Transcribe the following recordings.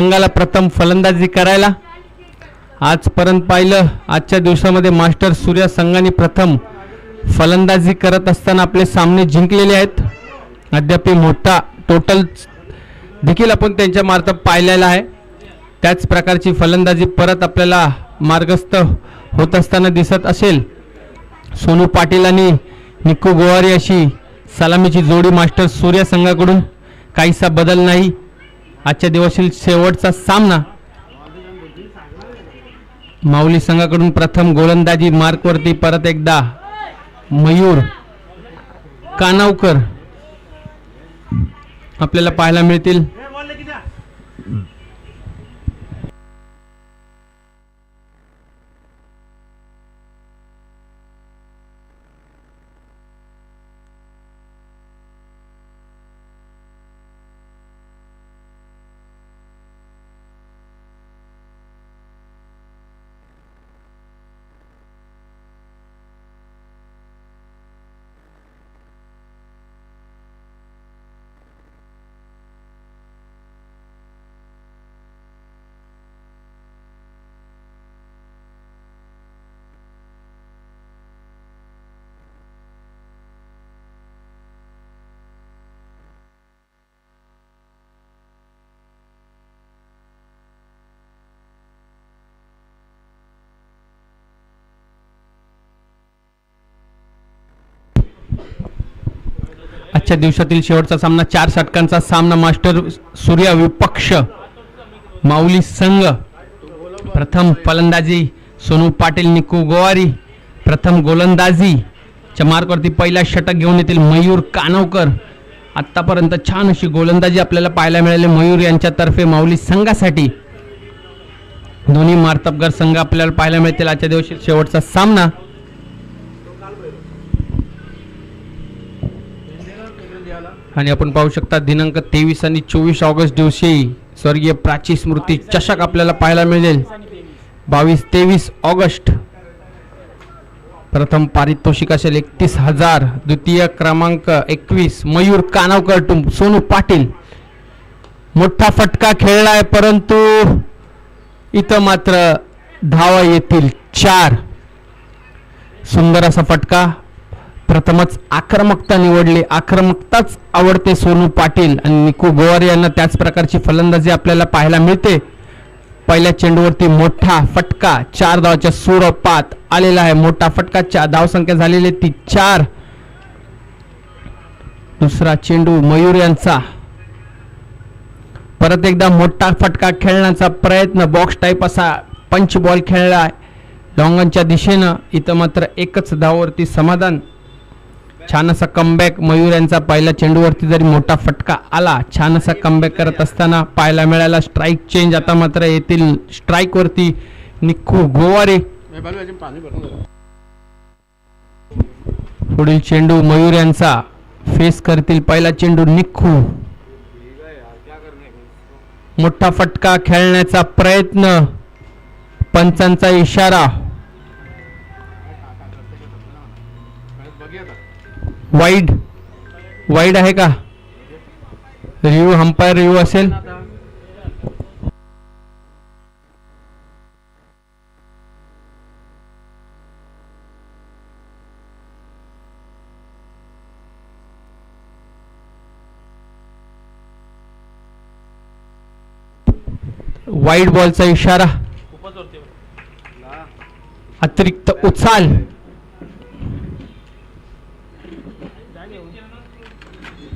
संघाला प्रथम फलंदाजी करायला. आजपर्यंत पाहिलं आजच्या दिवसामध्ये मास्टर सूर्या संघाने प्रथम फलंदाजी करत असताना आपले सामने जिंकलेले आहेत. अद्याप मोठा टोटल देखील आपण त्यांच्या मार्फत पाहिलेला आहे. त्याच प्रकारची फलंदाजी परत आपल्याला मार्गस्थ होत असताना दिसत असेल. सोनू पाटील आणि निक्कू गोवारी अशी सलामीची जोडी मास्टर सूर्या संघाकडून. काहीसा बदल नाही. आजच्या दिवसातील शेवटचा सामना माऊली संघाकडून प्रथम गोलंदाजी मार्कवरती परत एकदा मयूर कानावकर आपल्याला पाहायला मिळतील. आजच्या दिवसातील शेवटचा सामना 4 षटकांचा सामना मास्टर सूर्या विपक्ष माऊली संघ. प्रथम फलंदाजी सोनू पाटील निक्कू गोवारी. प्रथम गोलंदाजी च्या मार्कवरती पहिला षटक घेऊन येतील मयूर कानवकर. आतापर्यंत छान अशी गोलंदाजी आपल्याला पाहायला मिळाली मयूर यांच्यातर्फे माऊली संघासाठी. दोन्ही मार्तबगर संघ आपल्याला पाहायला मिळतील. आजच्या दिवशी शेवटचा सामना आणि आपण पाहू शकता दिनांक 23 आणि 24 ऑगस्ट दिवशी स्वर्गीय प्राची स्मृती चषक आपल्याला पाहायला मिळेल. 22-23 ऑगस्ट. प्रथम पारितोषिक असेल 31,000. द्वितीय क्रमांक 21 मयूर कानावकर टू सोनू पाटील. मोठा फटका खेळलाय परंतु इथं मात्र धावा येतील 4. सुंदर असा फटका. प्रथमच आक्रमकता निवडली. आक्रमकताच आवडते सोनू पाटील आणि निक्कू गोवारी यांना. त्याच प्रकारची फलंदाजी आपल्याला पाहायला मिळते. पहिल्या चेंडूवरती मोठा फटका 4 धावाच्या सुरपात आलेला आहे. मोठा फटका धावसंख्या झालेली ती 4. दुसरा चेंडू मयूर यांचा. परत एकदा मोठा फटका खेळण्याचा प्रयत्न. बॉक्स टाईप असा पंच बॉल खेळला लॉंगनच्या दिशेनं. इथं मात्र एकच धावावरती समाधान. छान असा कमबॅक मयूर यांचा. पहिल्या चेंडूवरती जरी मोठा फटका आला छान असा कमबॅक करत असताना पाहायला मिळाला. स्ट्राईक चेंज आता मात्र येतील स्ट्राईक वरती निक्कू गोवारे. पुढील चेंडू मयूर यांचा फेस करतील. पहिला चेंडू निक्कू. मोठा फटका खेळण्याचा प्रयत्न. पंचांचा इशारा. वाईड आहे का? रिव्ह्यू अंपायर रिव्ह्यू असेल. वाईड बॉलचा इशारा. अतिरिक्त उचाल.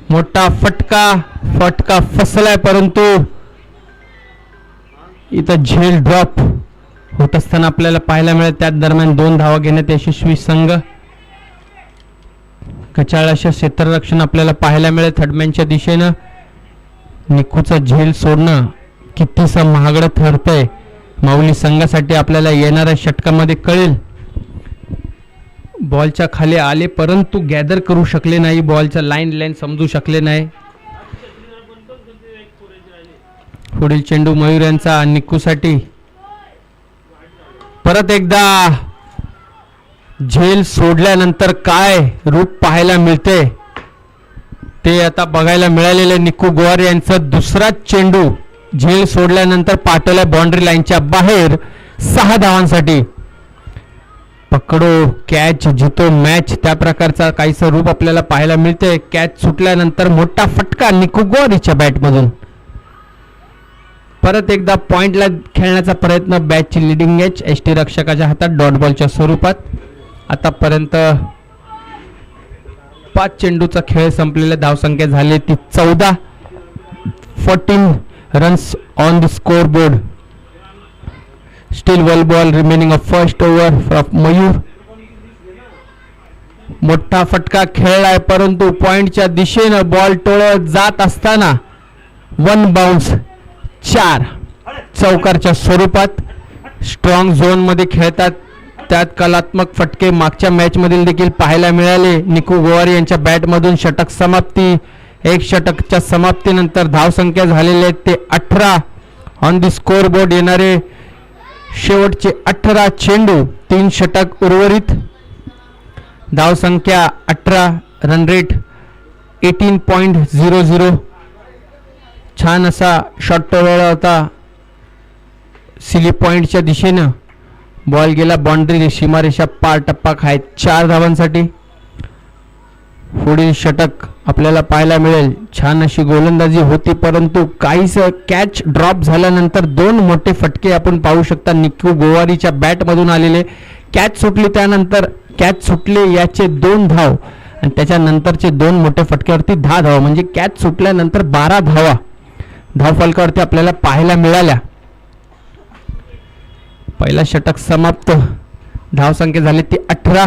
मोठा फटका फसलाय परंतु इथं झेल ड्रॉप होत असताना आपल्याला पाहायला मिळेल. त्याच दरम्यान 2 धावा घेण्यात यशस्वी संघ. कचाळ अशा क्षेत्ररक्षण आपल्याला पाहायला मिळेल थर्डमॅनच्या दिशेनं. निक्कूचा झेल सोडणं कितीसा महागडं ठरतंय माऊली संघासाठी आपल्याला येणाऱ्या षटकामध्ये कळेल. बॉलच्या खाली आले परंतु गॅदर करू शकले नाही. बॉलच्या लाईन समजू शकले नाही. पुढील चेंडू मयूर यांचा निक्कूसाठी. परत एकदा झेल सोडल्यानंतर काय रूप पाहायला मिळते ते आता बघायला मिळालेले. निक्कू गोवारी यांचा दुसरा चेंडू झेल सोडल्यानंतर पाठवल्या बाउंड्री लाईनच्या बाहेर 6 धावांसाठी. पकडो कॅच जितो मॅच त्या प्रकारचा काहीसं रूप आपल्याला पाहायला मिळते. कॅच सुटल्यानंतर मोठा फटका निकू गोवारीच्या बॅटमधून. परत एकदा पॉइंटला खेळण्याचा प्रयत्न. बॅटची लिडिंग एज एसटी रक्षकाच्या हातात डॉट बॉलच्या स्वरूपात. आतापर्यंत 5 चेंडूचा खेळ संपलेला. धावसंख्या झाली ती 14. 14 runs on the score board. Steel one ball remaining a first over from Mayur. मोठा फटका खेळलाय परंतु पॉइंटच्या दिशेनं बॉल टोळत जात असताना 1 बाउन्स 4 चौकारच्या स्वरूपात. स्ट्रॉंग झोन मध्ये खेळतात त्यात कलात्मक फटके मागच्या मॅच मधील देखील पाहायला मिळाले. निकू गोवारी यांच्या बॅटमधून षटक समाप्ती. एक षटकच्या समाप्तीनंतर धावसंख्या झालेले ते 18 ऑन द स्कोर बोर्ड. येणारे शेवटचे 18 चेंडू 3 षटक उर्वरित. धावसंख्या 18. Run rate 18.00. छान असा शॉट टोळला होता सिली पॉइंटच्या दिशेनं. बॉल गेला बाउंड्री सीमारेषा पार टप्पा खायत 4 धावांसाठी. पुढील षटक आपल्याला पाहायला मिळेल. छान अशी गोलंदाजी होती परंतु काहीच कॅच ड्रॉप झाल्यानंतर 2 मोठे फटके आपण पाहू शकता निकू गोवारीच्या बॅटमधून आलेले. कॅच सुटली त्यानंतर कॅच सुटले याचे 2 धाव आणि त्याच्यानंतरचे 2 मोठे फटक्यावरती 10 धावा म्हणजे कॅच सुटल्यानंतर 12 धावा धावफलकावरती आपल्याला पाहायला मिळाल्या. पहिला षटक समाप्त. धावसंख्या झाली ती 18.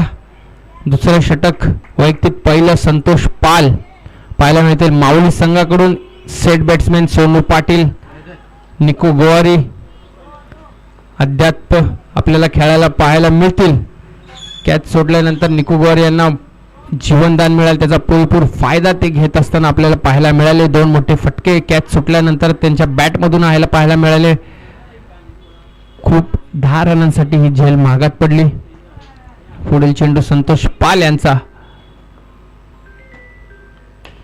दुसरे षटक वैयक्तिक पहिलं संतोष पाल पाहायला मिळतील. माऊली संघाकडून सेट बॅट्समॅन सोनू पाटील निकू गोवारी अद्याप आपल्याला खेळायला पाहायला मिळतील. कॅच सोडल्यानंतर निकू गोवारी यांना जीवनदान मिळालं त्याचा पुरेपूर फायदा ते घेत असताना आपल्याला पाहायला मिळाले. 2 मोठे फटके कॅच सुटल्यानंतर त्यांच्या बॅटमधून पाहायला मिळाले. खूप 10 रनांसाठी ही झेल महागात पडली. पुढील चेंडू संतोष पाल यांचा.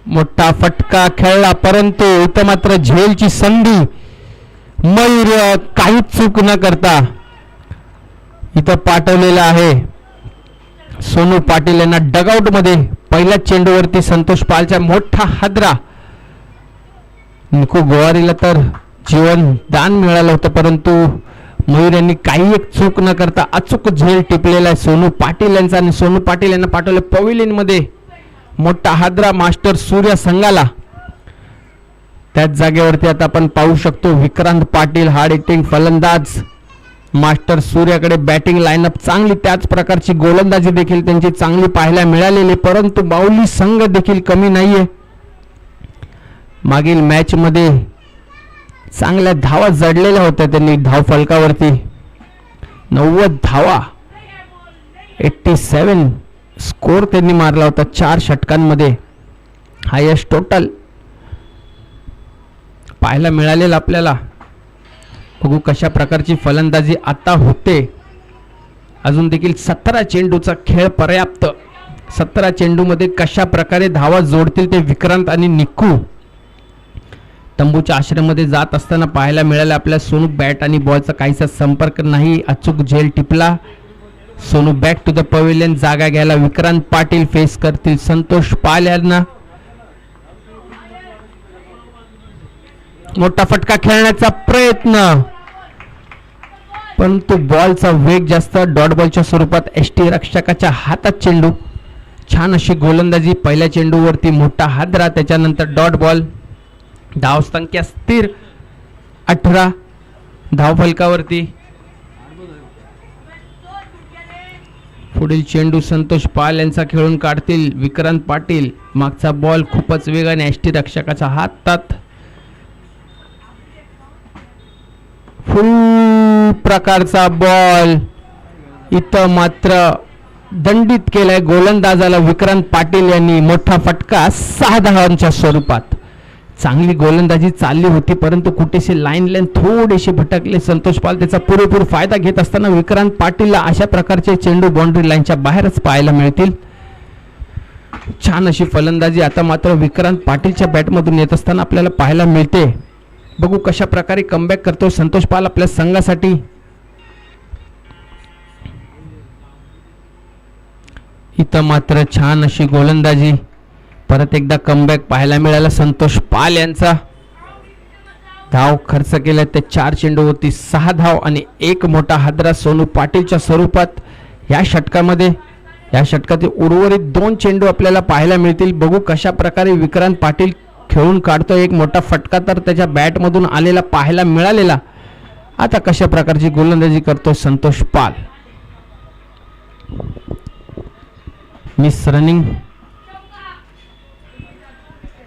मोठा फटका खेळला परंतु इथं मात्र झेलची संधी. मयूर काहीच चूक न करता इथं पाठवलेला आहे. सोनू पाटील यांना डगआउट मध्ये. पहिल्या चेंडूवरती संतोष पालचा मोठा हादरा. निकू गोवारीला तर जीवन दान मिळालं होतं परंतु मयूर यांनी काही एक चूक न करता अचूक झेल टिपलेला आहे सोनू पाटील यांचा. आणि सोनू पाटील यांना पाठवले पवेलियन मध्ये. मोठा हादरा मास्टर सूर्य संघाला. त्याच जागेवरती आता आपण पाहू शकतो विक्रांत पाटील हार्ड हिटिंग फलंदाज. मास्टर सूर्याकडे बॅटिंग लाईनअप चांगली त्याच प्रकारची गोलंदाजी देखील त्यांची चांगली पाहायला मिळालेली परंतु माऊली संघ देखील कमी नाहीये. मागील मॅच मध्ये चांगल्या धावा जडलेल्या होत्या त्यांनी धाव फलकावरती. 90 धावा 87 स्कोर त्यांनी मारला होता 4 षटकांमध्ये. हायेस्ट टोटल पाहायला मिळालेला आपल्याला. बघू कशा प्रकारची फलंदाजी आता होते. अजून देखील 17 चेंडूचा खेळ पर्याप्त. 17 चेंडूमध्ये कशा प्रकारे धावा जोडतील ते विक्रांत आणि निकू. तंबूच्या आश्रयामध्ये जात असताना पाहायला मिळालं आपल्या. सोनू बॅट आणि बॉलचा काहीसा संपर्क नाही. अचूक झेल टिपला. Sonu back to the pavilion. जागा घ्यायला विक्रांत पाटील फेस करतील संतोष पाल यांना. मोठा फटका खेळण्याचा प्रयत्न परंतु बॉलचा वेग जास्त. डॉट बॉलच्या स्वरूपात एसटी रक्षकाच्या हातात चेंडू. छान अशी गोलंदाजी. पहिल्या चेंडूवरती मोठा हादरा त्याच्यानंतर डॉट बॉल. धावसंख्या स्थिर 18 धावफलकावरती. पुढील चेंडू संतोष पाल यांचा खेळून काढतील विक्रांत पाटील. मागचा बॉल खूपच वेगाने एसटी रक्षकाच्या हातात. फुल प्रकारचा बॉल इथं मात्र दंडित केलाय गोलंदाजाला विक्रांत पाटील यांनी. मोठा फटका 6 धावांच्या स्वरूपात. चांगली गोलंदाजी चालली होती परंतु कुठेसे लाईन थोडेसे भटकले संतोष पाल. त्याचा पुरेपूर फायदा घेत असताना विक्रांत पाटीलला अशा प्रकारचे चेंडू बाउंड्री लाईनच्या बाहेरच पाहायला मिळतील. छान अशी फलंदाजी आता मात्र विक्रांत पाटीलच्या बॅटमधून येत असताना आपल्याला पाहायला मिळते. बघू कशा प्रकारे कमबॅक करतो संतोष पाल आपल्या संघासाठी. इथं मात्र छान अशी गोलंदाजी, परत एकदा कमबॅक पाहायला मिळाला संतोष पाल यांचा. धाव खर्च केल्या ते 4 चेंडूवरती 6 धाव आणि एक मोठा हादरा सोनू पाटीलच्या स्वरूपात. या षटकातील उर्वरित 2 चेंडू आपल्याला पाहायला मिळतील. बघू कशा प्रकारे विक्रांत पाटील खेळून काढतो. एक मोठा फटका तर त्याच्या बॅटमधून आलेला पाहायला मिळालेला. आता कशा प्रकारची गोलंदाजी करतो संतोष पाल. मिस रनिंग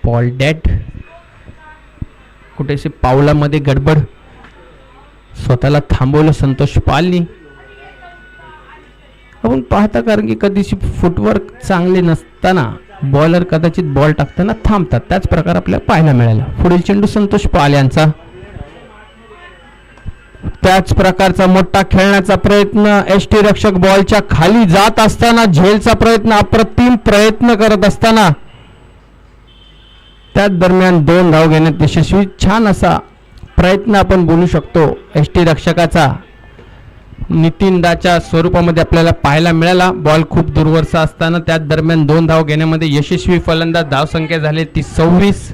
बॉल डेड, कुठेसे पावलामध्ये गडबड, स्वतःला थांबवलं संतोष पालनी. आपण पाहता कारण की कधीशी फुटवर्क चांगले नसताना बॉलर कदाचित बॉल टाकताना थांबतात. त्याच प्रकार आपल्याला पाहायला मिळाला. पुढील चेंडू संतोष पाल यांचा. त्याच प्रकारचा मोठा खेळण्याचा प्रयत्न, एसटी रक्षक बॉलच्या खाली जात असताना झेलचा प्रयत्न, अप्रतिम प्रयत्न करत असताना त्याच दरम्यान 2 धाव घेण्यात यशस्वी. छान असा प्रयत्न आपण बोलू शकतो एसटी रक्षकाचा. नितीनदाच्या स्वरूपामध्ये आपल्याला पाहायला मिळाला. बॉल खूप दूरवरचा असताना त्याच दरम्यान 2 धाव घेण्यामध्ये यशस्वी फलंदाज. धावसंख्या झाली ती 26.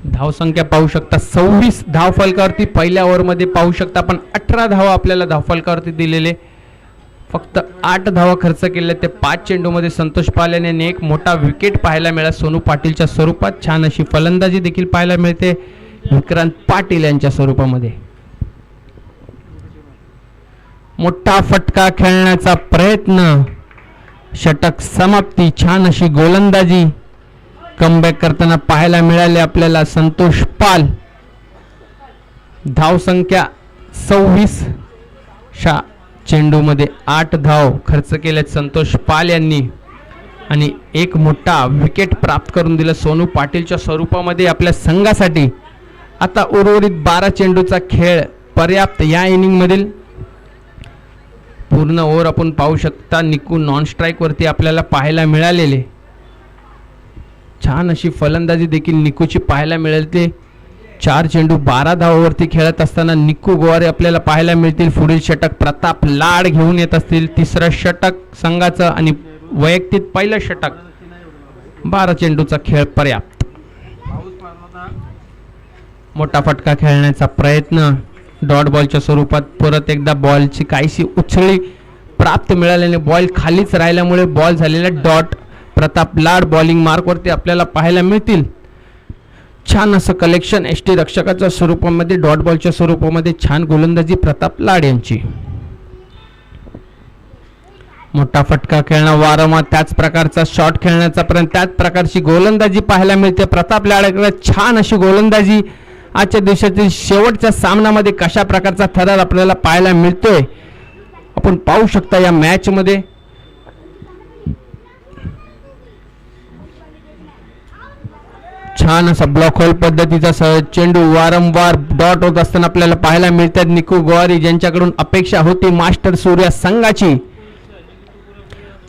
धावसंख्या पाहू शकता 26 धावफलकावरती. पहिल्या ओव्हरमध्ये पाहू शकता आपण 18 धावा आपल्याला धावफलकावरती दिलेले. फक्त 8 धावा खर्च केल्या ते 5 चेंडूमध्ये संतोष पाल यांनी एक मोठा विकेट पाहायला मिळाला सोनू पाटीलच्या स्वरूपात. छान अशी फलंदाजी देखील पाहायला मिळते विक्रांत पाटील यांच्या स्वरूपामध्ये. मोठा फटका खेळण्याचा प्रयत्न, षटक समाप्ती. छान अशी गोलंदाजी कमबॅक करताना पाहायला मिळाले आपल्याला संतोष पाल. धावसंख्या 26. चेंडूमध्ये 8 धाव खर्च केलेत संतोष पाल यांनी आणि एक मोठा विकेट प्राप्त करून दिला सोनू पाटीलच्या स्वरूपामध्ये आपल्या संघासाठी. आता उर्वरित 12 चेंडूचा खेळ पर्याप्त. या इनिंग मधील पूर्ण ओव्हर आपण पाहू शकता निकू नॉन स्ट्राईक वरती आपल्याला पाहायला मिळालेले. छान अशी फलंदाजी देखील निकूची पाहायला मिळते. 4 चेंडू 12 धावावरती खेळत असताना निकू गोवारे आपल्याला पाहायला मिळतील. पुढील षटक प्रताप लाड घेऊन येत असतील. तिसरं षटक संघाचं आणि वैयक्तिक पहिलं षटक. 12 चेंडूचा खेळ पर्याप्त. मोठा फटका खेळण्याचा प्रयत्न डॉट बॉलच्या स्वरूपात. परत एकदा बॉलची काहीशी उछळी प्राप्त मिळाल्याने बॉल खालीच राहिल्यामुळे बॉल झालेला डॉट. प्रताप लाड बॉलिंग मार्कवरती आपल्याला पाहायला मिळतील. छान असं कलेक्शन एसटी रक्षकाच्या स्वरूपामध्ये, डॉट बॉलच्या स्वरूपामध्ये छान गोलंदाजी प्रताप लाड यांची. मोठा फटका खेळणं, वारंवार त्याच प्रकारचा शॉट खेळण्याचा प्रयत्न, त्याच प्रकारची गोलंदाजी पाहायला मिळते प्रताप लाडकडे. छान अशी गोलंदाजी. आजच्या दिवसातील शेवटच्या सामन्यामध्ये कशा प्रकारचा थरार आपल्याला पाहायला मिळतोय आपण पाहू शकता. या मॅच मध्ये छान असा ब्लॉक होल पद्धतीचा चेंडू वारंवार डॉट होत असताना आपल्याला पाहायला मिळतात निकू गोवारी, ज्यांच्याकडून अपेक्षा होती मास्टर सूर्या संघाची.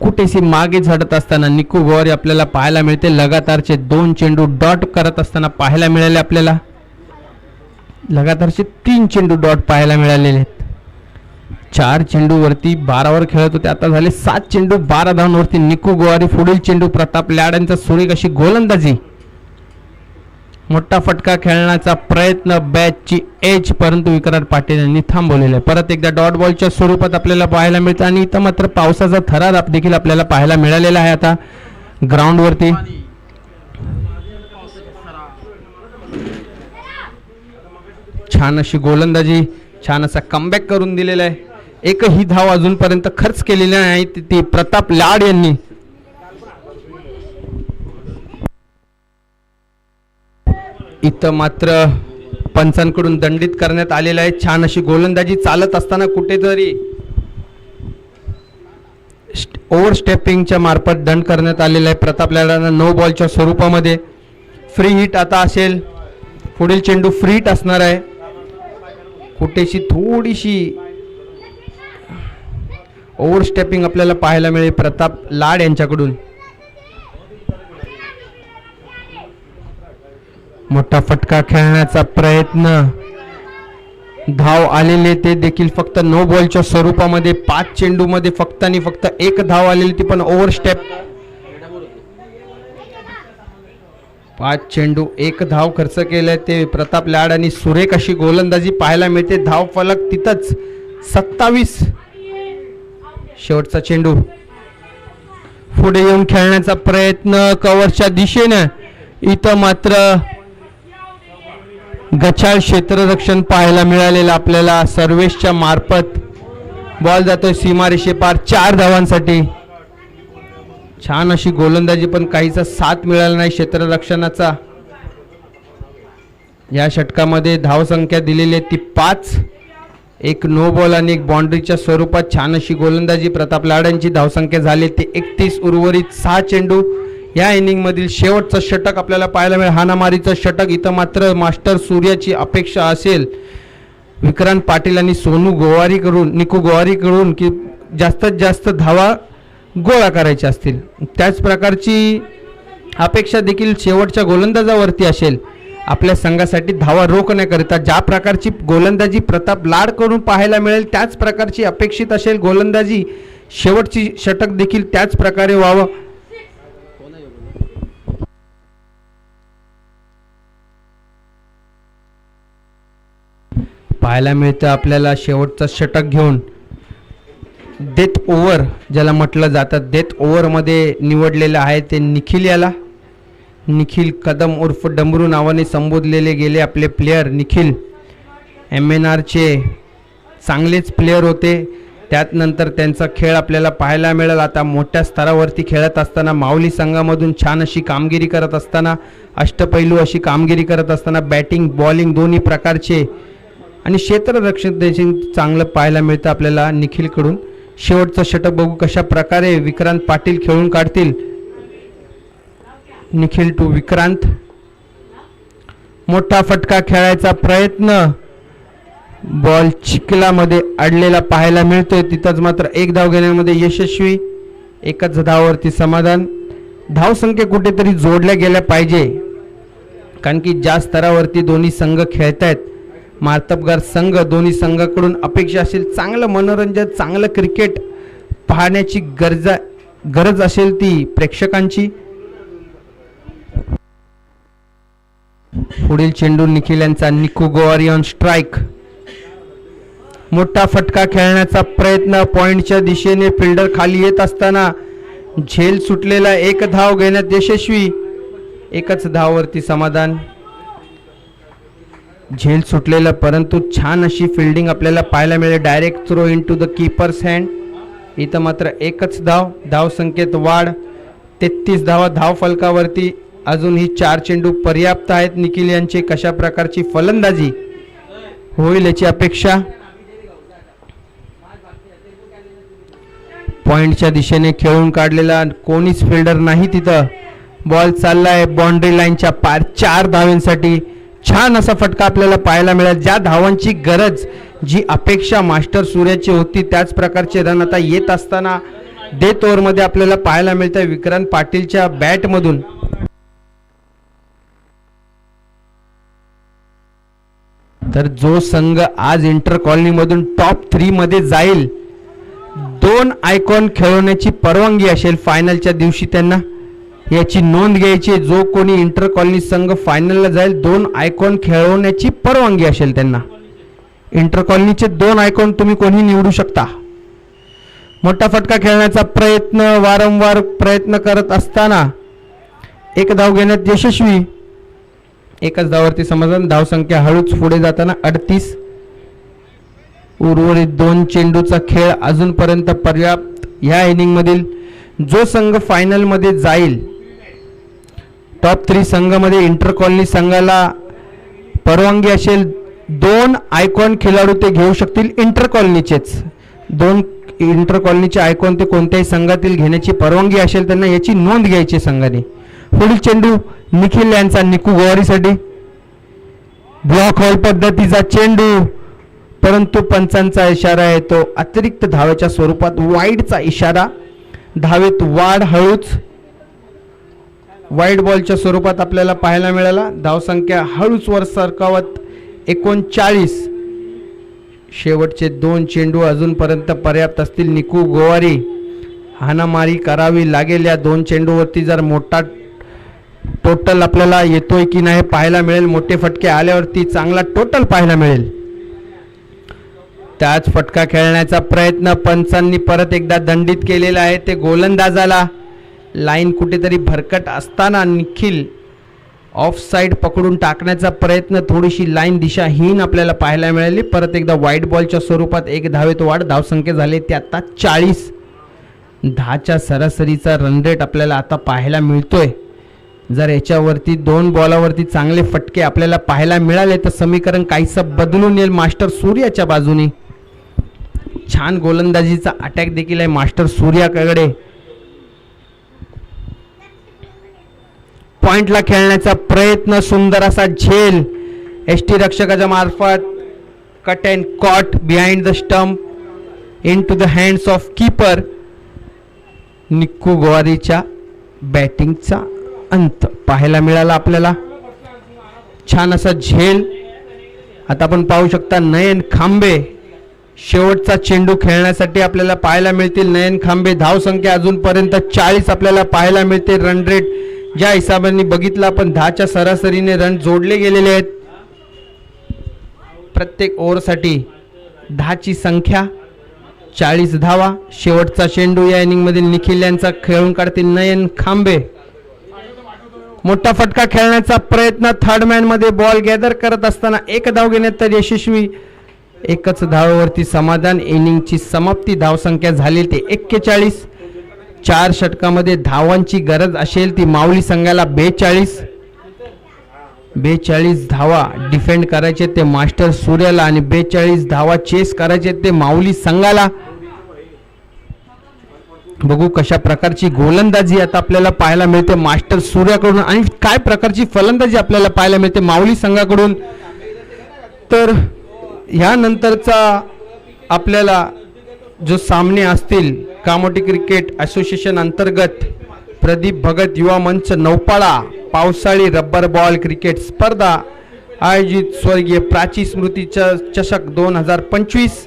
कुठेशी मागे झडत असताना निकू गोवारी आपल्याला पाहायला मिळते. लगातारचे 2 चेंडू डॉट करत असताना पाहायला मिळाले आपल्याला. लगातारचे 3 चेंडू डॉट पाहायला मिळालेले आहेत. 4 चेंडूवरती 12 खेळत होते, आता झाले 7 चेंडू 12 धावांवरती निकू गोवारी. पुढील चेंडू प्रताप लाड यांचा सुरेख अशी गोलंदाजी. मोठा फटका खेळण्याचा प्रयत्न, बॅटची एज, परंतु विक्रांत पाटील यांनी थांबवलेला आहे. परत एकदा डॉट बॉलच्या स्वरूपात आपल्याला पाहायला मिळतं आणि इथं मात्र पावसाचा थरार देखील आपल्याला पाहायला मिळालेला आहे. आता ग्राउंड वरती छान अशी गोलंदाजी, छान असा कमबॅक करून दिलेला आहे. एकही धाव अजूनपर्यंत खर्च केलेली नाही ती प्रताप लाड यांनी. इथं मात्र पंचांकडून दंडित करण्यात आलेला आहे. छान अशी गोलंदाजी चालत असताना कुठेतरी ओव्हर स्टेपिंगच्या मार्फत दंड करण्यात आलेला आहे प्रताप लाडांना. 9 बॉलच्या स्वरूपामध्ये फ्री हिट आता असेल. पुढील चेंडू फ्री हिट असणार आहे. कुठेशी थोडीशी ओव्हर स्टेपिंग आपल्याला पाहायला मिळेल प्रताप लाड यांच्याकडून. मोठा फटका खेळण्याचा प्रयत्न, धाव आलेले ते देखील फक्त नो बॉलच्या स्वरूपामध्ये. 5 चेंडूमध्ये फक्त आणि फक्त एक धाव आलेली, ती पण ओव्हर स्टेप. 5 चेंडू 1 धाव खर्च केलाय ते प्रताप लाड आणि सुरेख अशी गोलंदाजी पाहायला मिळते. धाव फलक तिथंच 27. शेवटचा चेंडू पुढे येऊन खेळण्याचा प्रयत्न कव्हरच्या दिशेने. इथं मात्र गचाळ क्षेत्ररक्षण पाहायला मिळालेलं आपल्याला सर्वेशच्या मार्फत. बॉल जातोय सीमारेषे पार 4 धावांसाठी. छान अशी गोलंदाजी, पण काहीचा साथ मिळाला नाही क्षेत्ररक्षणाचा. या षटकामध्ये धावसंख्या दिलेली आहे ती 5. एक नो बॉल आणि एक बाउंड्रीच्या स्वरूपात छान अशी गोलंदाजी. प्रताप लाडांची धावसंख्या झाली ती 31. उर्वरित 6 चेंडू. या इनिंग मधील शेवटचं षटक आपल्याला पाहायला मिळेल, हाणामारीचं षटक. इथं मात्र मास्टर सूर्याची अपेक्षा असेल विक्रांत पाटील आणि निकू गोवारीकडून की जास्तीत जास्त धावा गोळा करायच्या असतील. त्याच प्रकारची अपेक्षा देखील शेवटच्या गोलंदाजावरती असेल आपल्या संघासाठी धावा रोखण्याकरिता. ज्या प्रकारची गोलंदाजी प्रताप लाड करून पाहायला मिळेल त्याच प्रकारची अपेक्षित असेल गोलंदाजी शेवटची षटक देखील त्याच प्रकारे व्हावं. पाहायला मिळतं आपल्याला शेवटचं षटक घेऊन डेथ ओव्हर ज्याला म्हटलं जातं, डेथ ओव्हरमध्ये निवडलेलं आहे ते निखिल याला. निखिल कदम उर्फ डमरू नावाने संबोधलेले गेले आपले प्लेयर. निखिल MNRचे चांगलेच प्लेयर होते. त्यात नंतर त्यांचा खेळ आपल्याला पाहायला मिळेल. आता मोठ्या स्तरावरती खेळत असताना माऊली संघामधून छान अशी कामगिरी करत असताना, अष्टपैलू अशी कामगिरी करत असताना, बॅटिंग बॉलिंग दोन्ही प्रकारचे आणि क्षेत्ररक्षण देखील चांगलं पाहायला मिळतं आपल्याला निखिलकडून. शेवटचं षटक बघू कशा प्रकारे विक्रांत पाटील खेळून काढतील. निखिल टू विक्रांत. मोठा फटका खेळायचा प्रयत्न, बॉल चिखलामध्ये अडलेला पाहायला मिळतोय. तिथंच मात्र एक धाव घेण्यामध्ये यशस्वी. एकच धावावरती समाधान. धावसंख्या कुठेतरी जोडल्या गेल्या पाहिजे, कारण की ज्या स्तरावरती दोन्ही संघ खेळत आहेत, मार्तबगार संघ, दोन्ही संघाकडून अपेक्षा असेल चांगलं मनोरंजन, चांगलं क्रिकेट पाहण्याची गरज असेल ती प्रेक्षकांची. पुढील चेंडू निखिल यांचा. निकू गोवारी ऑन स्ट्राईक. मोठा फटका खेळण्याचा प्रयत्न पॉइंटच्या दिशेने. फिल्डर खाली येत असताना झेल सुटलेला. एक धाव घेण्यात यशस्वी. एकच धावावरती समाधान. झेल सुटलेला परंतु छान अशी फिल्डिंग आपल्याला पाहायला मिळेल. Direct throw into the keeper's hand. इथं मात्र एकच धाव. धाव संख्येत वाढ 33 धावा धाव फलकावरती. अजूनही 4 चेंडू पर्याप्त आहेत. निखिल यांचे कशा प्रकारची फलंदाजी होईल याची अपेक्षा. पॉइंटच्या दिशेने खेळून काढलेला, कोणीच फिल्डर नाही तिथं. बॉल चाललाय बाउंड्री लाईनच्या पार 4 धावांसाठी. छान असा फटका आपल्याला पाहायला मिळेल. ज्या धावांची गरज, जी अपेक्षा मास्टर सूर्याची होती त्याच प्रकारचे रन आता येत असताना डेथ ओव्हरमध्ये आपल्याला पाहायला मिळतं विक्रांत पाटीलच्या बॅटमधून. तर जो संघ आज इंटर कॉलनीमधून टॉप 3 मध्ये जाईल, 2 आयकॉन खेळवण्याची परवानगी असेल फायनलच्या दिवशी त्यांना, याची नोंद घ्यायची. जो कोणी इंटर कॉलनी संघ फायनलला जाईल 2 आयकॉन खेळवण्याची परवानगी असेल त्यांना. इंटर कॉलनीचे 2 आयकॉन तुम्ही कोणी निवडू शकता. मोठा फटका खेळण्याचा प्रयत्न, वारंवार प्रयत्न करत असताना एक धाव घेण्यात यशस्वी. एकच धावावरती समाधान. धावसंख्या हळूच पुढे जाताना 38. उर्वरित 2 चेंडूचा खेळ अजूनपर्यंत पर्याप्त. ह्या इनिंग मधील जो संघ फायनल मध्ये जाईल, टॉप 3 संघामध्ये इंटर कॉलनी संघाला परवानगी असेल 2 आयकॉन खेळाडू ते घेऊ शकतील. इंटर कॉलनीचेच 2 इंटर कॉलनीचे आयकॉन ते कोणत्याही संघातील घेण्याची परवानगी असेल त्यांना, याची नोंद घ्यायची संघाने. पुढील चेंडू निखिल यांचा निकू गोवारीसाठी. ब्लॉक हॉल पद्धतीचा चेंडू, परंतु पंचांचा इशारा आहे तो अतिरिक्त धावेच्या स्वरूपात. वाईडचा इशारा. धावेत वाढ हळूच. वाईट बॉलच्या स्वरूपात आपल्याला पाहायला मिळाला. धावसंख्या हळूच वर सरकावत 39. शेवटचे 2 चेंडू अजूनपर्यंत पर्याप्त असतील. निकू गोवारी हाणामारी करावी लागेल या 2 चेंडूवरती. जर मोठा टोटल आपल्याला येतोय की नाही पाहायला मिळेल. मोठे फटके आल्यावरती चांगला टोटल पाहायला मिळेल. त्याच फटका खेळण्याचा प्रयत्न पंचांनी परत एकदा दंडित केलेला आहे. ते गोलंदाजाला लाईन कुठेतरी भरकट असताना निखिल ऑफ साईड पकडून टाकण्याचा प्रयत्न, थोडीशी लाईन दिशाहीन आपल्याला पाहायला मिळाली. परत एकदा वाईट बॉलच्या स्वरूपात 1 धावेत वाढ. धावसंख्या झाली ते आता 40. 10च्या सरासरीचा रन रेट आपल्याला आता पाहायला मिळतोय. जर याच्यावरती 2 बॉलावरती चांगले फटके आपल्याला पाहायला मिळाले तर समीकरण काहीसं बदलून येईल मास्टर सूर्याच्या बाजूने. छान गोलंदाजीचा अटॅक देखील आहे मास्टर सूर्याकडे. पॉइंटला खेळण्याचा प्रयत्न, सुंदर असा झेल एसटी रक्षकाच्या मार्फत. Cut and caught behind the stump into the hands of keeper. Nikku गोवारीच्या बॅटिंगचा अंत पाहायला मिळाला आपल्याला. छान असा झेल. आता आपण पाहू शकता नयन खांबे शेवटचा चेंडू खेळण्यासाठी आपल्याला पाहायला मिळतील. नयन खांबे. धावसंख्या अजूनपर्यंत 40 आपल्याला पाहायला मिळते. रन रेट ज्या हिशोबाने बघितलं आपण 10च्या सरासरीने रन जोडले गेलेले आहेत. प्रत्येक ओव्हरसाठी 10ची संख्या, 40 धावा. शेवटचा चेंडू या इनिंगमधील निखिल यांचा खेळून काढतील नयन खांबे. मोठा फटका खेळण्याचा प्रयत्न. थर्ड मॅन मध्ये बॉल गॅदर करत असताना 1 धाव घेण्यात तर यशस्वी. 1च धावावरती समाधान. इनिंगची समाप्ती. धावसंख्या झाली ते 41. 4 षटकामध्ये धावांची गरज असेल ती माऊली संघाला 42. 42 धावा डिफेंड करायचे ते मास्टर सूर्याला आणि 42 धावा चेस करायचे ते माऊली संघाला. बघू कशा प्रकारची गोलंदाजी आता आपल्याला पाहायला मिळते मास्टर सूर्याकडून आणि काय प्रकारची फलंदाजी आपल्याला पाहायला मिळते माऊली संघाकडून. तर ह्यानंतरचा आपल्याला जो सामने असतील कामोटी क्रिकेट असोसिएशन अंतर्गत प्रदीप भगत युवा मंच नौपाडा पावसाळी रब्बर बॉल क्रिकेट स्पर्धा आयोजित स्वर्गीय प्राची स्मृती चषक 2025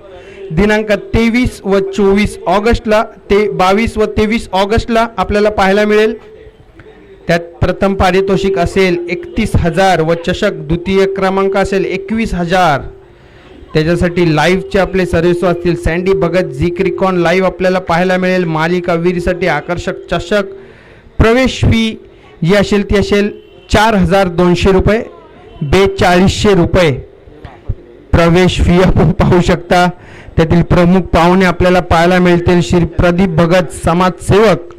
दिनांक 23 व 24 ऑगस्टला ते 22 व 23 ऑगस्टला आपल्याला पाहायला मिळेल. त्यात प्रथम पारितोषिक असेल 31,000 व चषक द्वितीय क्रमांक असेल 21,000. त्याच्यासाठी लाईव्हचे आपले सर्व्हिस असतील. सँडी भगत झी क्रिकॉन लाईव्ह आपल्याला पाहायला मिळेल. मालिका वीरसाठी आकर्षक चषक. प्रवेश फी जी असेल ती असेल 4,200 रुपये, 4200 रुपये प्रवेश फी आपण पाहू शकता. त्यातील प्रमुख पाहुणे आपल्याला पाहायला मिळतील श्री प्रदीप भगत समाजसेवक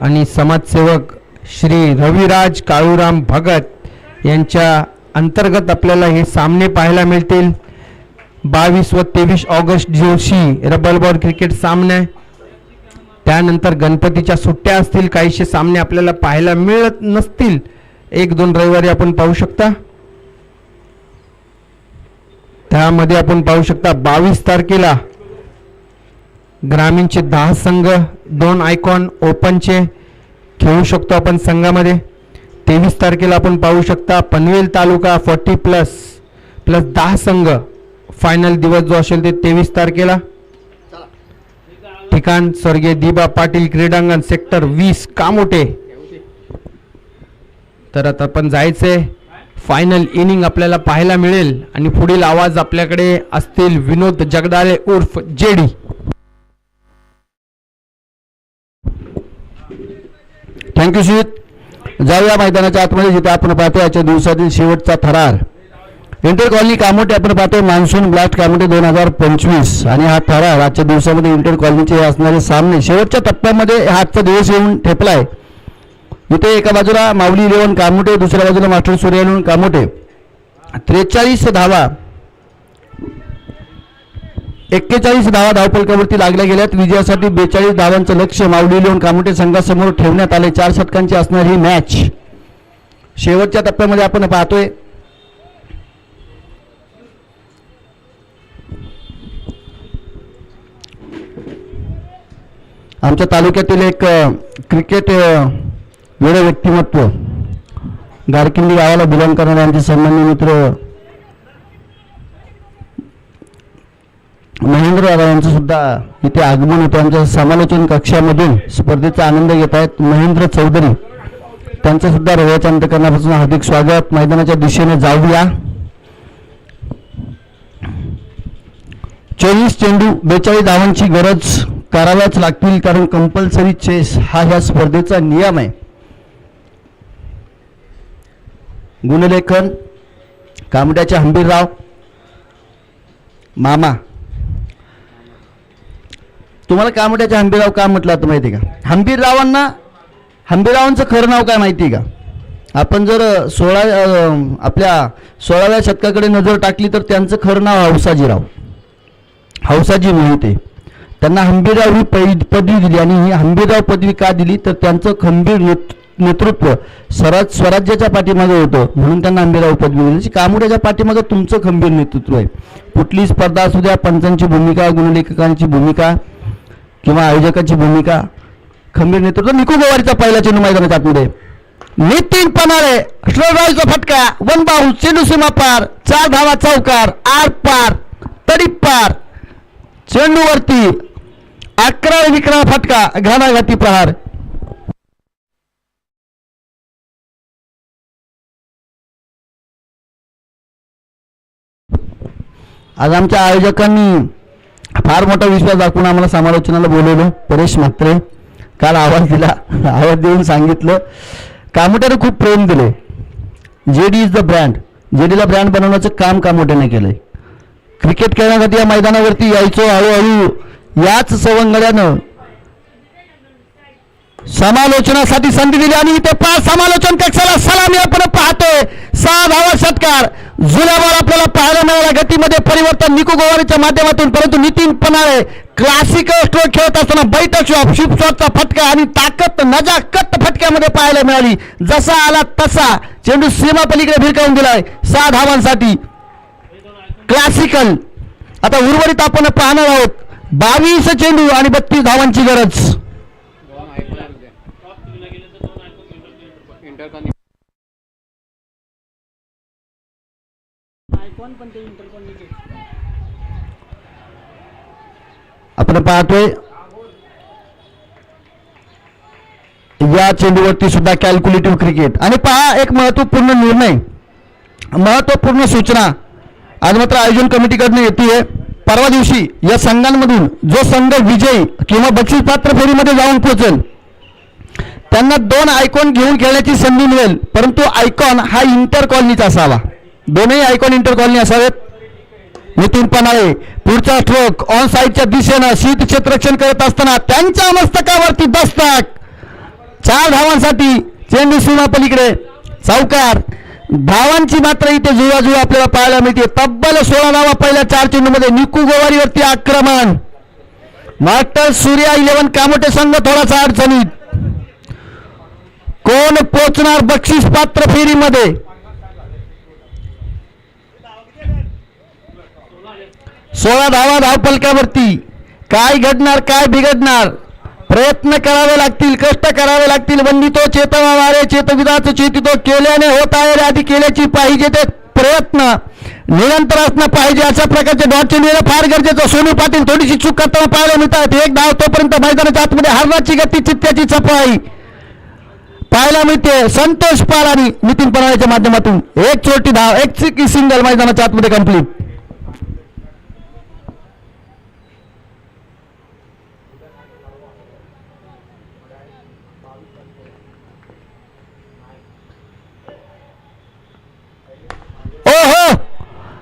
आणि समाजसेवक श्री रविराज काळूराम भगत यांच्या अंतर्गत आपल्याला हे सामने पाहायला मिळतील. 22 व 23 ऑगस्ट दिवशी रबर बॉल क्रिकेट सामने. त्यानंतर गणपतीच्या सुट्ट्या असतील. काहीशे सामने आपल्याला पाहायला मिळत नसतील. 1-2 रविवारी आपण पाहू शकता. त्यामध्ये आपण पाहू शकता 22 तारखेला ग्रामीणचे 10 संघ 2 आयकॉन ओपनचे खेळू शकतो आपण संघामध्ये. 23 तारखेला आपण पाहू शकता पनवेल तालुका 40+ 10 संघ फायनल दिवस जो असेल ते 23 तारखेला. ठिकाण स्वर्गीय दिबा पाटील क्रीडांगण सेक्टर 20 कामोटे. तर आता आपण जायचंय. फायनल इनिंग आपल्याला पाहायला मिळेल आणि पुढील आवाज आपल्याकडे असतील विनोद जगदाळे उर्फ जेडी. थँक्यू सुजित. जाऊया मैदानाच्या आतमध्ये जिथे आपण पाहतो आजच्या दिवसातील शेवटचा थरार इंटर कॉलनी कामोटे आपण पाहतो. मान्सून ब्लास्ट कामोटे 2025 आणि हा थरार आजच्या दिवसामध्ये इंटर कॉलनीचे असणारे सामने शेवटच्या टप्प्यामध्ये हा आजचा दिवस येऊन ठेपलाय. इथे एका बाजूला माऊली 11 कामोटे, दुसऱ्या बाजूला मास्टर सूर्य 11 कामोटे. 43 धावा 41 धावा धावफलकावरती लागल्या गेल्यात. विजयासाठी 42 धावांचं लक्ष्य माऊली 11 कामोटे संघासमोर ठेवण्यात आले. 4 षटकांची असणारी ही मॅच शेवटच्या टप्प्यामध्ये आपण पाहतोय. आमच्या तालुक्यातील एक क्रिकेट वेळ व्यक्तिमत्व गारकिंडी गावाला बिलॉंग करणारे आमचे सन्माननीय मित्र महेंद्र दादा यांचं सुद्धा इथे आगमन होतं. आमच्या समालोचन कक्षामधून स्पर्धेचा आनंद घेत आहेत महेंद्र चौधरी, त्यांचं सुद्धा हृदयाच्या अंतःकरणापासून हार्दिक स्वागत. मैदानाच्या दिशेने जाऊया. 24 चेंडू 42 धावांची गरज कराव्याच लागतील, कारण कंपल्सरी चेस हा ह्या स्पर्धेचा नियम आहे. गुणलेखन कामट्याचे हंबीरराव मामा. तुम्हाला कामट्याचे हंबीरराव का म्हटलं तर माहिती आहे का? हंबीररावांचं खरं नाव काय माहिती आहे का? आपण जर आपल्या 16व्या शतकाकडे नजर टाकली तर त्यांचं खरं नाव हौसाजी मोहिते. त्यांना हंबीरराव ही पदवी दिली, आणि ही हंबीरराव पदवी का दिली तर त्यांचं खंबीर नेतृत्व स्वराज्याच्या पाठीमागे होतं, म्हणून त्यांना हंबीरराव पदवी दिली. कामोड्याच्या पाठीमागे तुमचं खंबीर नेतृत्व आहे. कुठली स्पर्धा असू द्या, पंचांची भूमिका, गुणलेखकांची भूमिका किंवा आयोजकाची भूमिका, खंबीर नेतृत्व. निकू गोवारीचा पहिला चेंडू मैदानाच्या आतमध्ये, नितीन पनाळे स्ट्रोराईचा फटका, वन बाउंस, चेंडू सीमा पार, 4 धावा चौकार, आर पार, तडीप पार, चेंडूवरती 11 विक्रम फटका, घाणाघाती प्रहार. आज आमच्या आयोजकांनी फार मोठा विश्वास दाखवून आम्हाला समालोचनाला बोलवलं. परेश म्हात्रे काल आवाज दिला, आवाज देऊन सांगितलं. कामोट्याने खूप प्रेम दिले. जेडी इज द ब्रँड, जेडीला ब्रँड बनवण्याचं काम कामोट्याने केलंय. क्रिकेट खेळण्यासाठी या मैदानावरती यायचो, हळूहळू याच सवंगड्यानं समालोचनासाठी संधी दिली, आणि इथे 5 समालोचन कक्षाला सलामी आपण पाहतोय. 6 धावा षटकार, जुन्या बॉल आपल्याला पाहायला मिळाला. गतीमध्ये परिवर्तन निकू गोवारीच्या माध्यमातून, परंतु नितीन पनाळे क्लासिकल स्ट्रोक खेळत असताना बैठक शॉप शिफ्ट शॉटचा फटका आणि ताकद नजाकत फटक्यामध्ये पाहायला मिळाली. जसा आला तसा चेंडू सीमा पलीकडे भिरकावून दिलाय 6 धावांसाठी. क्लासिकल. आता उर्वरित आपण पाहणार आहोत 22 चेंडू आणि 32 धावांची गरज. आपण पाहतोय या चेंडूवरती सुद्धा कॅल्क्युलेटिव्ह क्रिकेट. आणि पहा एक महत्वपूर्ण निर्णय, महत्वपूर्ण सूचना आज मात्र आयोजन कमिटीकडनं येते. परवा दिवशी या संघांमधून जो संघ विजयी किंवा बक्षीस पात्र फेरीमध्ये जाऊन पोहोचेल त्यांना 2 आयकॉन घेऊन खेळण्याची संधी मिळेल, परंतु आयकॉन हा इंटर कॉलनीचा असावा. दोन्ही आयकॉन इंटर कॉलनी असावेत. नितीन पनाळे पुढचा स्ट्रोक ऑन साईडच्या दिशेनं शीत क्षेत्ररक्षण करत असताना त्यांच्या मस्तकावरती दस्तक. 4 धावांसाठी चेंडू सीमा पलीकडे चौकार. धावांची मात्र इथे जुळवाजुळव आपल्याला पाहायला मिळते. तब्बल 16 धावा पहिल्या 4 चेंडूमध्ये. निकू गोवारीवरती आक्रमण. मास्टर सूर्या 11 कामोटे संघ थोडासा अडचणीत. कोण पोचणार बक्षीस पात्र फेरीमध्ये? 16 धावा धावपलकावरती. काय घडणार, काय बिघडणार? प्रयत्न करावे लागतील, कष्ट करावे लागतील. वंदितो चेतवा वारे चेतविदाच चेतितो. केल्याने होत आहे रे, आधी केल्याची पाहिजे ते प्रयत्न निरंतर असणं पाहिजे. अशा प्रकारचे डॉटचे निर्णय फार गरजेचं. सोनू पाटील थोडीशी चूक करताना पाहायला मिळतात. 1 धाव तोपर्यंत मैदानाच्या आतमध्ये हरणाची गती, चित्त्याची चपाई पाहायला मिळते. संतोष पाल आणि नितीन पनाळेच्या माध्यमातून 1 छोटी धाव, 1 सिंगल मैदानाच्या आतमध्ये कंप्लीट.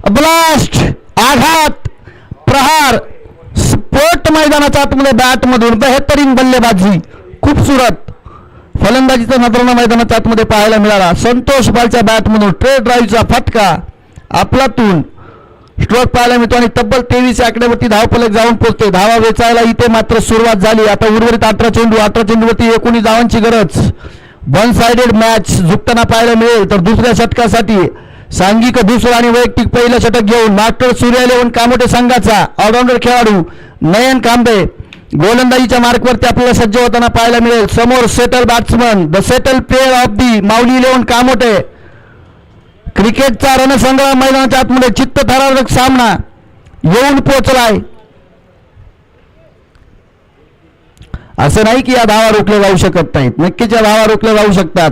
ब्लास्ट, आघात, प्रहार, स्फोट मैदानाच्या आतमध्ये बॅटमधून. बेहतरीन बल्लेबाजी, खूपसूरत फलंदाजीचा नजराणा मैदानाच्या आतमध्ये पाहायला मिळाला. संतोष बालच्या बॅटमधून ट्रेड ड्राईव्हचा फटका आपलातून स्ट्रोक पाहायला मिळतो आणि तब्बल 23 आकड्यावरती धावफलक जाऊन पोहोचते. धावा वेचायला इथे मात्र सुरुवात झाली. आता उर्वरित 18 चेंडूवरती 19 धावांची गरज. 1 साइडेड मॅच झुकताना पाहायला मिळेल. तर दुसऱ्या षटकासाठी सांघिक दुसरं आणि वैयक्तिक पहिलं षटक घेऊन मास्टर सूर्या 11 कामोटे संघाचा ऑलराऊंडर खेळाडू नयन कांबे गोलंदाजीच्या मार्कवरती आपल्याला सज्ज होताना पाहायला मिळेल. समोर settle batsman, the settle player of the Mauli eleven Kamothe. क्रिकेटचा रणसंग्राम मैदानाच्या आतमध्ये चित्तथरारक सामना येऊन पोहोचलाय. असं नाही की या धावा रोखल्या जाऊ शकत नाहीत, नक्कीच या धावा रोखल्या जाऊ शकतात.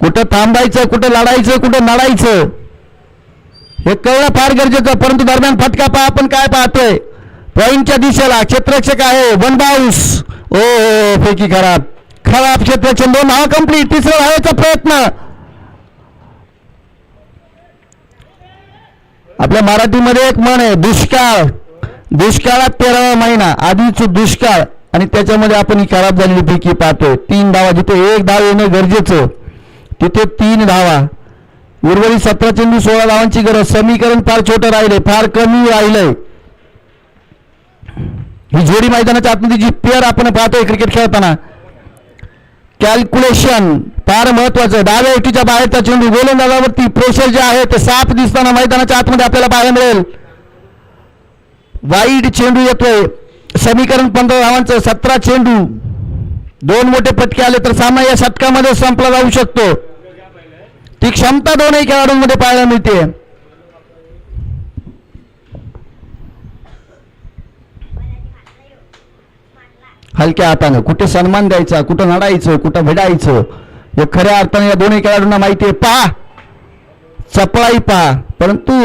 कुठं थांबायचं, कुठं लढायचं, कुठं नडायचं हे कळणं फार गरजेचं. परंतु दरम्यान फटका पहा, आपण काय पाहतोय, पॉईंटच्या दिशेला क्षेत्ररक्षक आहे, वन बाउन्स. ओ फेकी खराब, खराब क्षेत्ररक्षण. 2 धावा कंप्लीट. तिसरा धावेचा प्रयत्न. आपल्या मराठीमध्ये एक म्हण आहे, दुष्काळ. दुष्काळात 13वा महिना, आधीच दुष्काळ आणि त्याच्यामध्ये आपण ही खराब झालेली पैकी पाहतोय. 3 धावा, जिथे 1 धाव येणं गरजेचं तिथे 3 धावा. उर्वरित 17 चेंडू 16 धावांची गरज. समीकरण फार छोटं राहिले, फार कमी राहिलंय. ही जोडी मैदानाच्या आतमध्ये जी पेअर आपण पाहतोय क्रिकेट खेळताना, कॅल्क्युलेशन फार महत्वाचं. डाव्या एटीच्या बाहेरचा चेंडू, गोलंदाजावरती प्रेशर जे आहे ते साफ दिसताना मैदानाच्या आतमध्ये आपल्याला पाहायला मिळेल. वाईड चेंडू येतोय. समीकरण 15 धावांचं. 17 चेंडू, 2 मोठे फटके आले तर सामना या षटकामध्ये संपला जाऊ शकतो. ती क्षमता दोनही खेळाडूंमध्ये पाहायला मिळते. हलक्या हातानं कुठे सन्मान द्यायचा, कुठं नडायचं, कुठं भिडायचं हे खऱ्या अर्थाने या दोन्ही खेळाडूंना माहिती आहे. पहा, चपळाई पहा. परंतु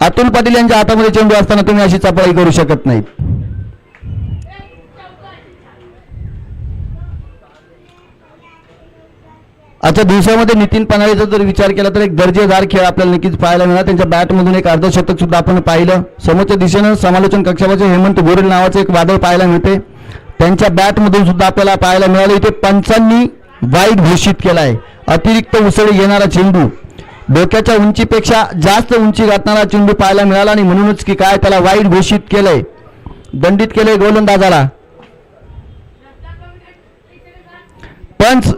अतुल पाटील यांच्या हातामध्ये चेंडू असताना तुम्ही अशी चपळाई करू शकत नाहीत. आजच्या दिवसामध्ये नितीन पन्हाळेचा जर विचार केला तर एक दर्जेदार खेळ आपल्याला नक्कीच पाहायला मिळाला. त्यांच्या बॅटमधून एक अर्धशतक सुद्धा आपण पाहिलं. समोरच्या दिशेनं समालोचन कक्षामध्ये हेमंत गोरेल नावाचं एक वादळ पाहायला मिळते. त्यांच्या बॅटमधून सुद्धा आपल्याला पाहायला मिळालं. इथे पंचांनी वाईड घोषित केलाय. अतिरिक्त उसळी घेणारा चेंडू, डोक्याच्या उंचीपेक्षा जास्त उंची गाठणारा चेंडू पाहायला मिळाला आणि म्हणूनच की काय त्याला वाईड घोषित केलंय, दंडित केलंय गोलंदाजाला. पंच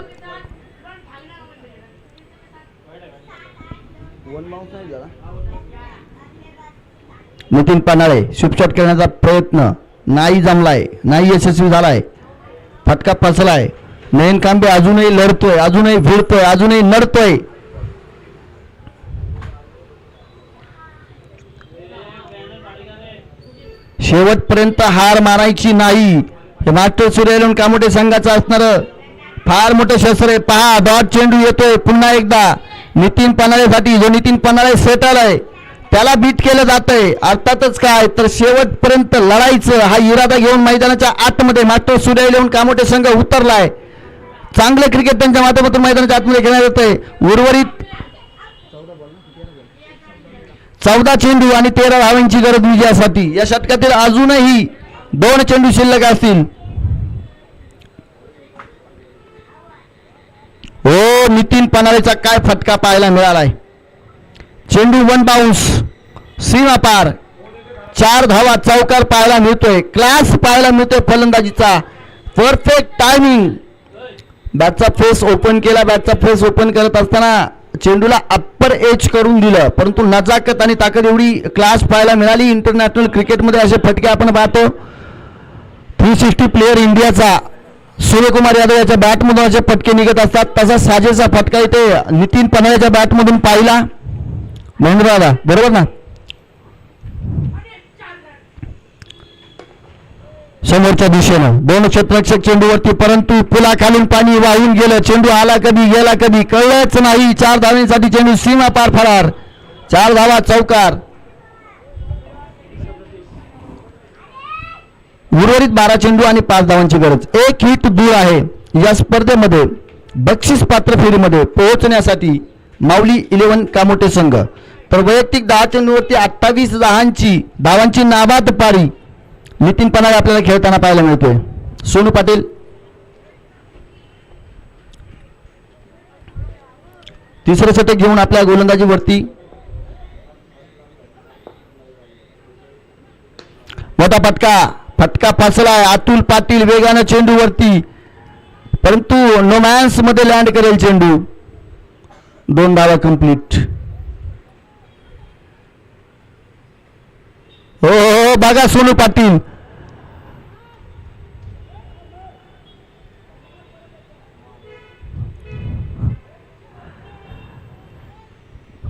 नितीन पन्हाळे शुभशॉट करण्याचा प्रयत्न नाही जमलाय, नाही यशस्वी झालाय. फटका फसलाय. नयन कांबे अजूनही लढतोय, अजूनही भिडतोय, अजूनही नडतोय. शेवटपर्यंत हार मारायची नाही. हे मास्टर सूर्यलोन कामोटे संघाचं असणारं फार मोठं शस्त्र आहे. पहा, डॉट चेंडू येतोय पुन्हा एकदा नितीन पन्हाळेसाठी. जो नितीन पन्हाळे सेटल आहे त्याला बीट केलं जातंय. अर्थातच काय तर शेवटपर्यंत लढायचं हा इरादा घेऊन मैदानाच्या आतमध्ये मास्टर सूर्यलोन कामोटे संघ उतरलाय. चांगलं क्रिकेट त्यांच्या माध्यमातून मैदानाच्या आतमध्ये खेळण्यात येतंय. उर्वरित 14 चेंडू आणि 13 धावांची गरज विजयासाठी. या षटकातील अजूनही 2 चेंडू शिल्लक असतील. हो, नितीन पन्हाळेचा काय फटका पाहायला मिळालाय. चेंडू 1 बाउन्स, सीमा पार. 4 धावा, चौकार पाहायला मिळतोय. क्लास पाहायला मिळतोय फलंदाजीचा. Perfect timing. बॅटचा फेस ओपन केला. बॅटचा फेस ओपन करत असताना चेंडूला अप्पर एज करून दिलं. परंतु नजाकत आणि ताकद एवढी क्लास पाहायला मिळाली. इंटरनॅशनल क्रिकेटमध्ये असे फटके आपण पाहतो. 360 प्लेअर इंडियाचा सूर्यकुमार यादव याच्या बॅटमधून असे फटके निघत असतात. तसा साजेसा फटका इथे नितीन पन्हाळेच्या बॅटमधून पाहिला. महेंद्र दादा बरोबर ना. समोरच्या दिशेनं 2 क्षेत्ररक्षक चेंडूवरती, परंतु पुलाखालून पाणी वाहून गेलं. चेंडू आला कधी गेला कधी कळलंच नाही. 4 धावांसाठी चेंडू सीमा पार फरार. 4 धावा, चौकार. उर्वरित 12 चेंडू आणि 5 धावांची गरज. 1 हिट दूर आहे या स्पर्धेमध्ये बक्षीस पात्र फेरीमध्ये पोहोचण्यासाठी माऊली 11 कामोटे संघ. तर वैयक्तिक 10 चेंडूवरती 28 धावांची नाबाद पारी नितीन पन्हाळे आपल्याला खेळताना पाहायला मिळतोय. सोनू पाटील तिसरं षटक घेऊन आपल्या गोलंदाजीवरती. मोठा फटका फसलाय. अतुल पाटील वेगानं चेंडूवरती, परंतु नोमॅन्स मध्ये लँड करेल चेंडू. 2 धावा कंप्लीट. हो हो बघा सोनू पाटील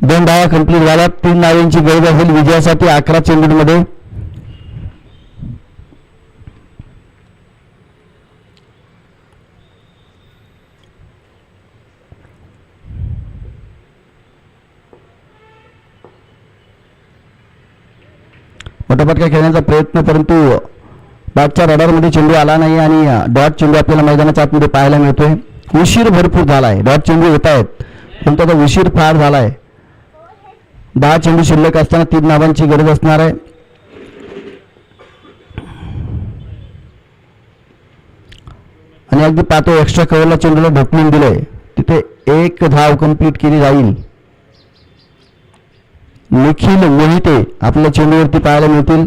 दोन धावा कंप्लीट झाल्या 3 धावांची गरज असेल विजयासाठी 11 चेंडूंमध्ये मोठाफटका खेळण्याचा प्रयत्न परंतु बॅटच्या रडारमध्ये चेंडू आला नाही आणि डॉट चेंडू आपल्याला मैदानाच्या आतमध्ये पाहायला मिळतोय उशीर भरपूर झाला आहे डॉट चेंडू येत आहेत परंतु आता उशीर फार झाला आहे 10 चेंडू शिल्लक असताना 3 धावांची गरज असणार आहे आणि अगदी पाहतो एक्स्ट्रा कव्हरला चेंडूला ढकलून दिलंय तिथे 1 धाव कंप्लीट केली जाईल निखिल मोहिते आपल्या चेंडूवरती पाहायला मिळतील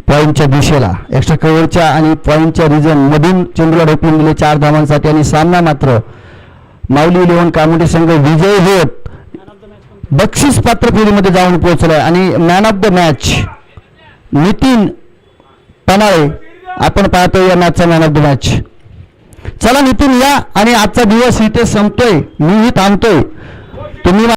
पॉईंटच्या दिशेला एक्स्ट्रा कव्हरच्या आणि पॉईंटच्या रिजन मधून चेंडूला ढकलून दिले 4 धावांसाठी आणि सामना मात्र माऊली 11 कामोटे संघ विजयी होत बक्षीस पात्र फेरीमध्ये जाऊन पोहोचलाय आणि man of the match Nitin Panale आपण पाहतो या मॅचचा मॅन ऑफ द मॅच चला नितीन या आणि आजचा दिवस इथे संपतोय मीही थांबतोय तुम्ही